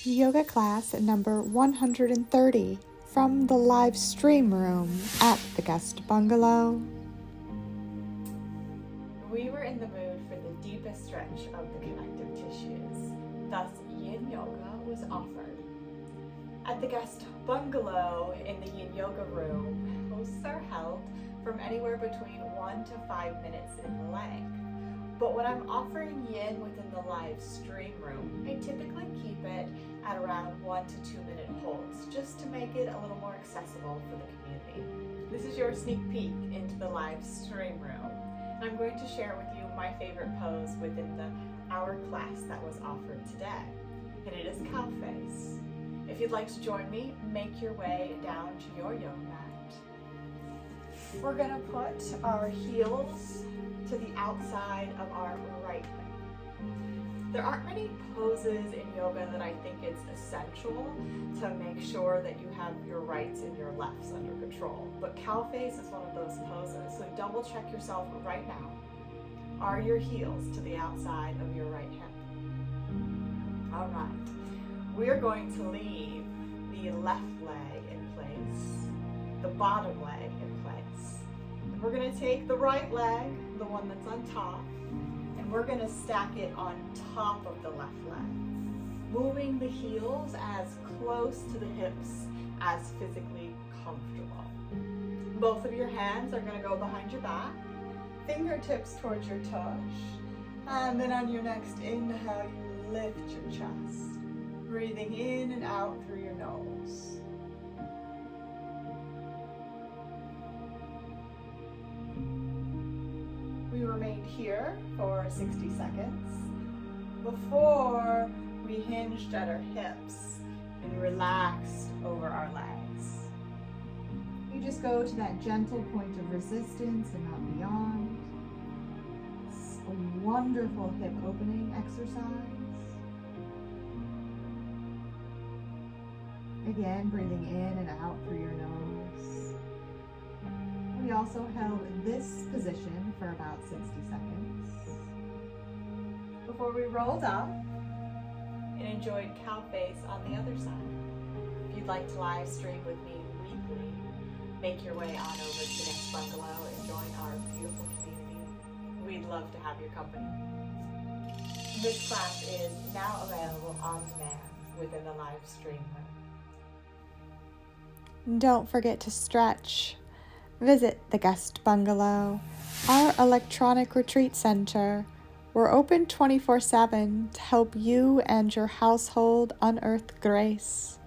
Yoga class number 130 from the live stream room at the guest bungalow. We were in the mood for the deepest stretch of the connective tissues, thus Yin Yoga was offered. At the guest bungalow in the Yin Yoga room, posts are held from anywhere between 1 to 5 minutes in length. But when I'm offering Yin within the live stream room, I typically keep it at around 1 to 2 minute holds, just to make it a little more accessible for the community. This is your sneak peek into the live stream room. And I'm going to share with you my favorite pose within the hour class that was offered today. And it is cow face. If you'd like to join me, make your way down to your yoga mat. We're gonna put our heels to the outside of our right leg. There aren't many poses in yoga that I think it's essential to make sure that you have your rights and your lefts under control. But cow face is one of those poses, so double check yourself right now. Are your heels to the outside of your right hip? All right. We're going to leave the left leg in place, the bottom leg in place. And we're going to take the right leg, the one that's on top, and we're going to stack it on top of the left leg, moving the heels as close to the hips as physically comfortable. Both of your hands are going to go behind your back, fingertips towards your tush, and then on your next inhale, you lift your chest. Breathing in and out through your nose. We remained here for 60 seconds before we hinged at our hips and relaxed over our legs. We just go to that gentle point of resistance and not beyond. It's a wonderful hip opening exercise. Again, breathing in and out through your nose. We also held this position for about 60 seconds before we rolled up and enjoyed cow face on the other side. If you'd like to live stream with me weekly, make your way on over to the next bungalow and join our beautiful community. We'd love to have your company. This class is now available on demand within the live stream room. Don't forget to stretch. Visit the guest bungalow, our electronic retreat center. We're open 24/7 to help you and your household unearth grace.